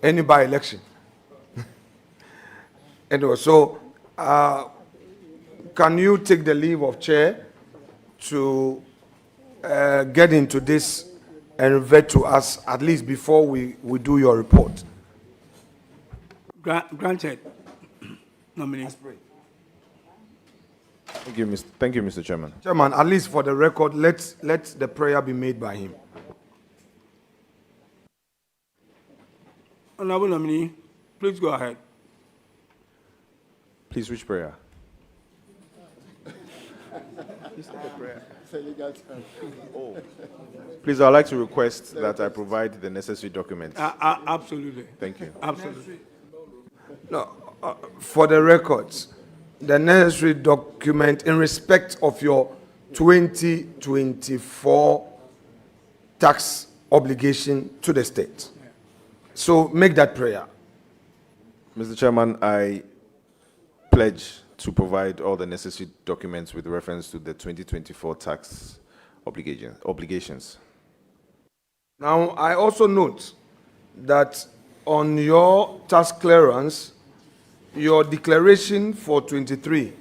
any by-election. Anyway, so can you take the leave of chair to get into this and revert to us at least before we do your report? Granted. Nominee. Thank you, Mr. Chairman. Chairman, at least for the record, let the prayer be made by him. Honorable nominee, please go ahead. Please, which prayer? Oh. Please, I'd like to request that I provide the necessary documents. Absolutely. Thank you. Absolutely. No, for the records, the necessary document in respect of your 2024 tax obligation to the state. So make that prayer. Mr. Chairman, I pledge to provide all the necessary documents with reference to the 2024 tax obligations. Now, I also note that on your tax clearance, your declaration for 23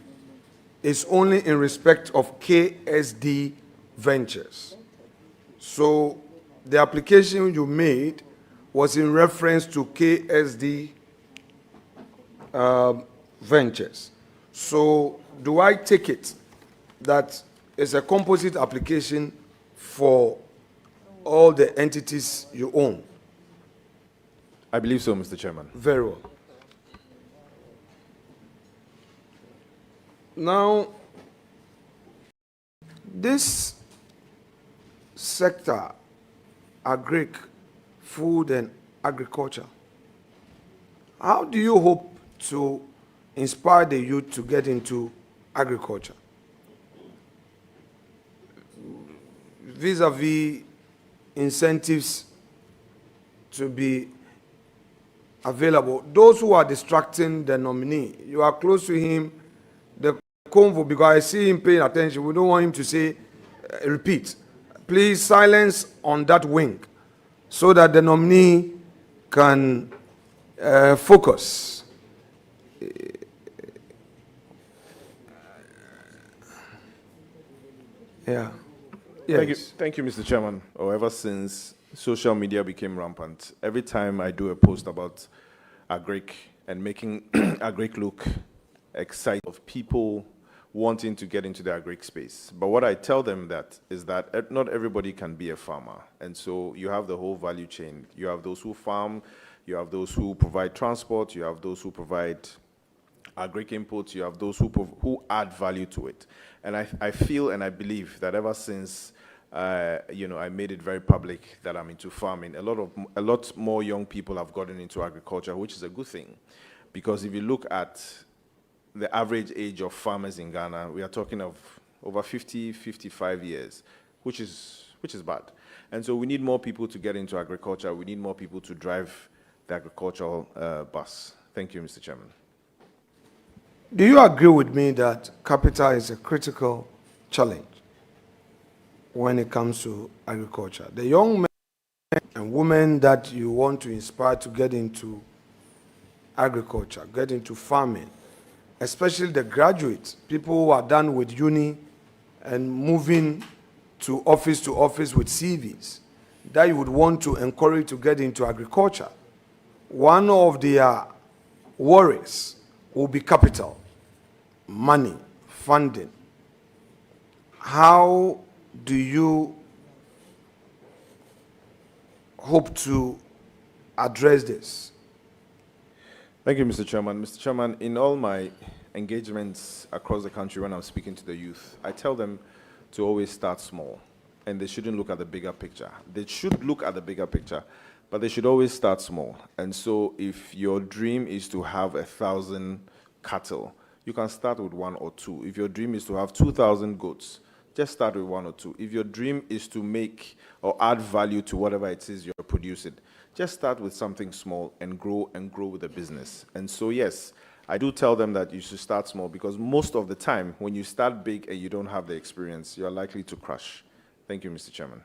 is only in respect of KSD Ventures. So the application you made was in reference to KSD Ventures. So do I take it that it's a composite application for all the entities you own? I believe so, Mr. Chairman. Very well. Now, this sector, agric, food and agriculture, how do you hope to inspire the youth to get into agriculture? Vis-a-vis incentives to be available. Those who are distracting the nominee, you are close to him, the convo, because I see him paying attention. We don't want him to say, repeat. Please silence on that wing so that the nominee can focus. Yeah. Yes. Thank you, Mr. Chairman. Ever since social media became rampant, every time I do a post about agric and making agric look exciting of people wanting to get into the agric space. But what I tell them is that not everybody can be a farmer. And so you have the whole value chain. You have those who farm, you have those who provide transport, you have those who provide agric inputs, you have those who add value to it. And I feel and I believe that ever since I made it very public that I'm into farming, a lot more young people have gotten into agriculture, which is a good thing. Because if you look at the average age of farmers in Ghana, we are talking of over 50, 55 years, which is bad. And so we need more people to get into agriculture. We need more people to drive the agricultural bus. Thank you, Mr. Chairman. Do you agree with me that capital is a critical challenge when it comes to agriculture? The young men and women that you want to inspire to get into agriculture, get into farming, especially the graduates, people who are done with uni and moving to office with CVs, that you would want to encourage to get into agriculture. One of their worries will be capital, money, funding. How do you hope to address this? Thank you, Mr. Chairman. Mr. Chairman, in all my engagements across the country when I'm speaking to the youth, I tell them to always start small, and they shouldn't look at the bigger picture. They should look at the bigger picture, but they should always start small. And so if your dream is to have 1,000 cattle, you can start with 1 or 2. If your dream is to have 2,000 goats, just start with 1 or 2. If your dream is to make or add value to whatever it is you're producing, just start with something small and grow with the business. And so, yes, I do tell them that you should start small, because most of the time, when you start big and you don't have the experience, you're likely to crash. Thank you, Mr. Chairman.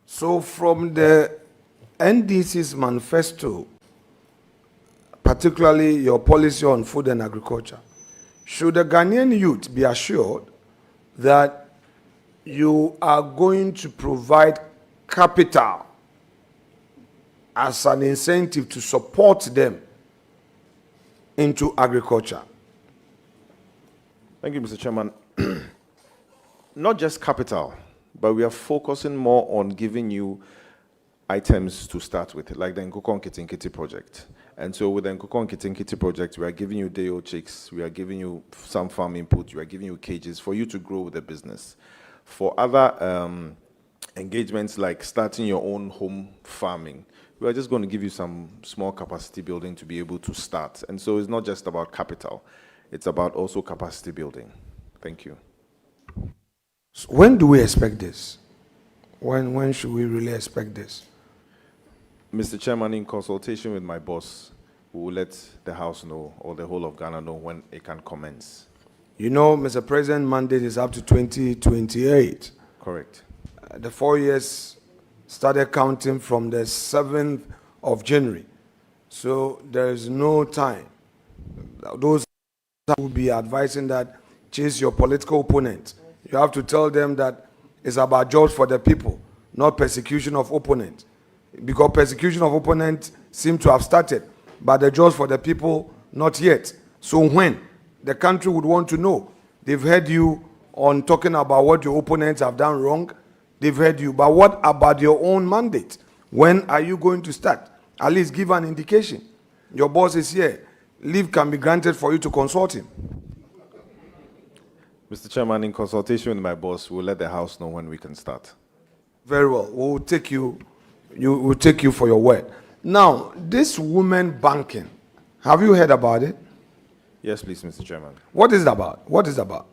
So from the NDC's manifesto, particularly your policy on food and agriculture, should the Ghanaian youth be assured that you are going to provide capital as an incentive to support them into agriculture? Thank you, Mr. Chairman. Not just capital, but we are focusing more on giving you items to start with, like the Nkukon Kitinkiti project. And so with the Nkukon Kitinkiti project, we are giving you day-old chicks, we are giving you some farm input, we are giving you cages for you to grow with the business. For other engagements like starting your own home farming, we are just going to give you some small capacity building to be able to start. And so it's not just about capital, it's about also capacity building. Thank you. So when do we expect this? When should we really expect this? Mr. Chairman, in consultation with my boss, we will let the House know, or the whole of Ghana know, when it can commence. You know, Mr. President, mandate is up to 2028. Correct. The 4 years started counting from the 7th of January. So there is no time. Those who will be advising that chase your political opponent. You have to tell them that it's about jobs for the people, not persecution of opponent. Because persecution of opponent seem to have started, but the jobs for the people, not yet. So when the country would want to know, they've heard you on talking about what your opponents have done wrong, they've heard you, but what about your own mandate? When are you going to start? At least give an indication. Your boss is here. Leave can be granted for you to consult him. Mr. Chairman, in consultation with my boss, we'll let the House know when we can start. Very well. We'll take you for your word. Now, this women banking, have you heard about it? Yes, please, Mr. Chairman. What is it about? What is it about?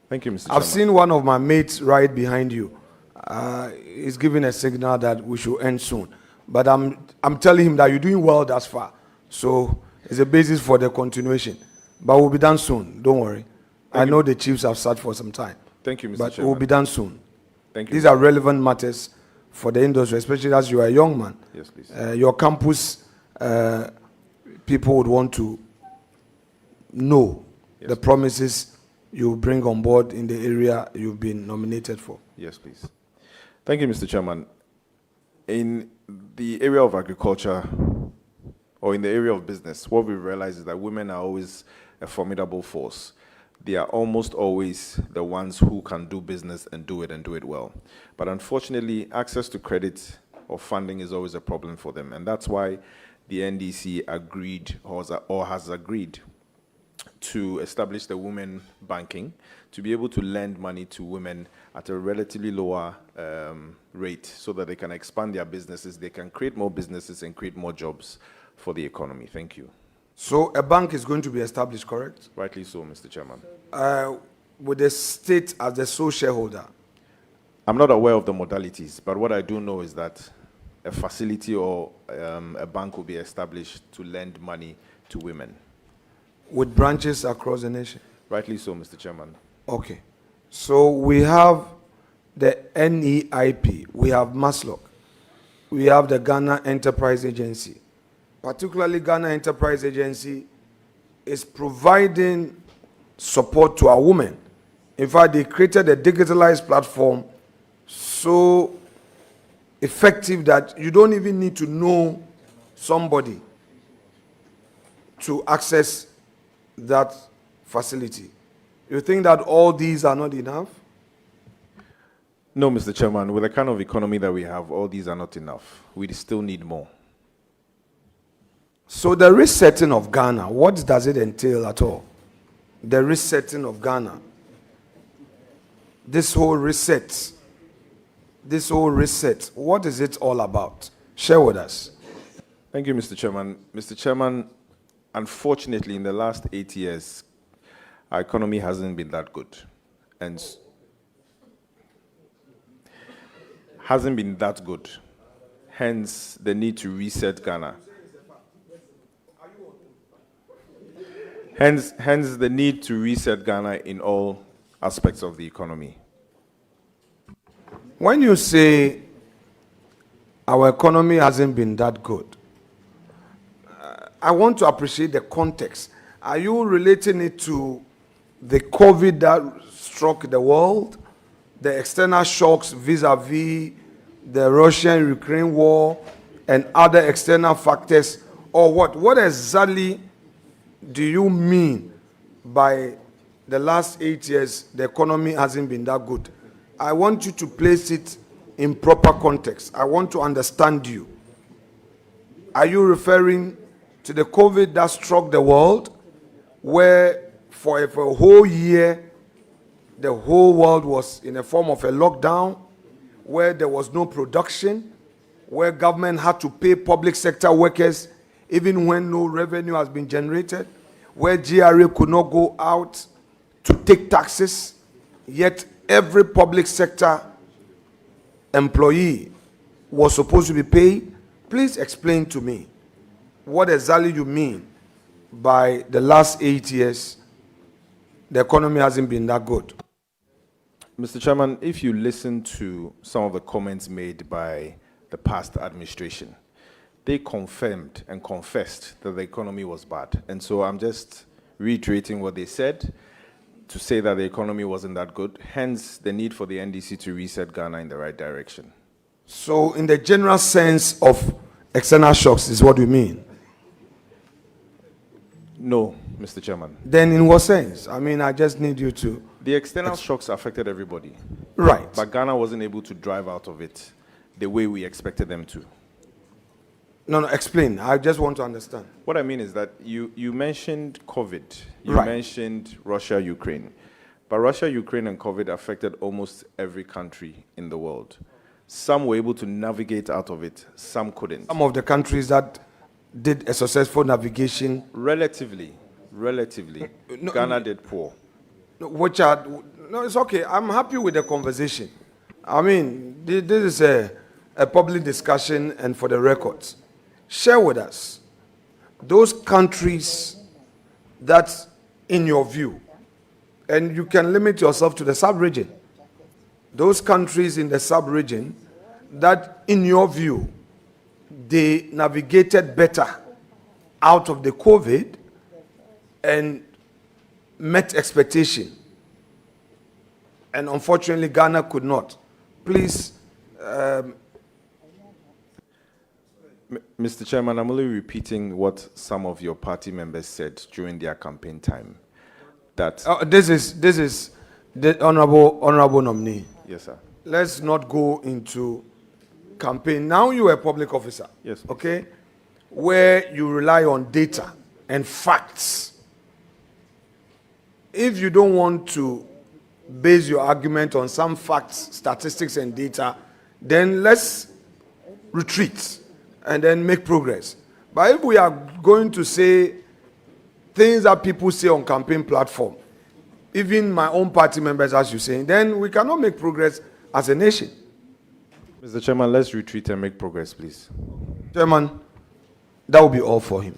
Thank you, Mr. I've Chairman. seen one of my mates right behind you. He's giving a signal that we should end soon. But I'm telling him that you're doing well thus far. So it's a basis for the continuation. But we'll be done soon. Don't worry. I know the chiefs have sat for some time. Thank you, Mr. But Chairman. we'll be done soon. Thank you. These are relevant matters for the industry, especially as you are a young man. Yes, please. Your campus people would want to know the promises you bring on board in the area you've been nominated for. Yes, please. Thank you, Mr. Chairman. In the area of agriculture, or in the area of business, what we realize is that women are always a formidable force. They are almost always the ones who can do business and do it well. But unfortunately, access to credit or funding is always a problem for them. And that's why the NDC agreed or has agreed to establish the women banking to be able to lend money to women at a relatively lower rate so that they can expand their businesses, they can create more businesses and create more jobs for the economy. Thank you. So a bank is going to be established, correct? Rightly so, Mr. Chairman. With the state as the sole shareholder. I'm not aware of the modalities, but what I do know is that a facility or a bank will be established to lend money to women. With branches across the nation? Rightly so, Mr. Chairman. Okay. So we have the NEIP, we have MASLOC, we have the Ghana Enterprise Agency. Particularly Ghana Enterprise Agency is providing support to our women. In fact, they created a digitalized platform so effective that you don't even need to know somebody to access that facility. You think that all these are not enough? No, Mr. Chairman. With the kind of economy that we have, all these are not enough. We still need more. So the resetting of Ghana, what does it entail at all? The resetting of Ghana. This whole reset, what is it all about? Share with us. Thank you, Mr. Chairman. Mr. Chairman, unfortunately, in the last 8 years, our economy hasn't been that good. And hasn't been that good. Hence, the need to reset Ghana. Hence the need to reset Ghana in all aspects of the economy. When you say our economy hasn't been that good, I want to appreciate the context. Are you relating it to the COVID that struck the world, the external shocks vis-a-vis the Russian-Ukraine war, and other external factors, or what? What exactly do you mean by the last 8 years the economy hasn't been that good? I want you to place it in proper context. I want to understand you. Are you referring to the COVID that struck the world, where for a whole year the whole world was in a form of a lockdown, where there was no production, where government had to pay public sector workers even when no revenue has been generated, where GRA could not go out to take taxes, yet every public sector employee was supposed to be paid? Please explain to me what exactly you mean by the last 8 years the economy hasn't been that good. Mr. Chairman, if you listen to some of the comments made by the past administration, they confirmed and confessed that the economy was bad. And so I'm just reiterating what they said to say that the economy wasn't that good, hence the need for the NDC to reset Ghana in the right direction. So in the general sense of external shocks is what you mean? No, Mr. Chairman. Then in what sense? I mean, I just need you to... The external shocks affected everybody. Right. But Ghana wasn't able to drive out of it the way we expected them to. No, explain. I just want to understand. What I mean is that you mentioned COVID. You Right. mentioned Russia, Ukraine. But Russia, Ukraine, and COVID affected almost every country in the world. Some were able to navigate out of it, some couldn't. Some of the countries that did a successful navigation, Relatively, No, Ghana did poor. which are... No, it's okay. I'm happy with the conversation. I mean, this is a public discussion and for the records. Share with us those countries that, in your view, and you can limit yourself to the sub-region, those countries in the sub-region that, in your view, they navigated better out of the COVID and met expectation. And unfortunately, Ghana could not. Please. Mr. Chairman, I'm only repeating what some of your party members said during their campaign time. That This is the honorable nominee. yes, sir. Let's not go into campaign. Now you are a public officer. Yes. Okay? Where you rely on data and facts. If you don't want to base your argument on some facts, statistics, and data, then let's retreat and then make progress. But if we are going to say things that people say on campaign platform, even my own party members, as you say, then we cannot make progress as a nation. Mr. Chairman, let's retreat and make progress, please. Chairman, that will be all for him.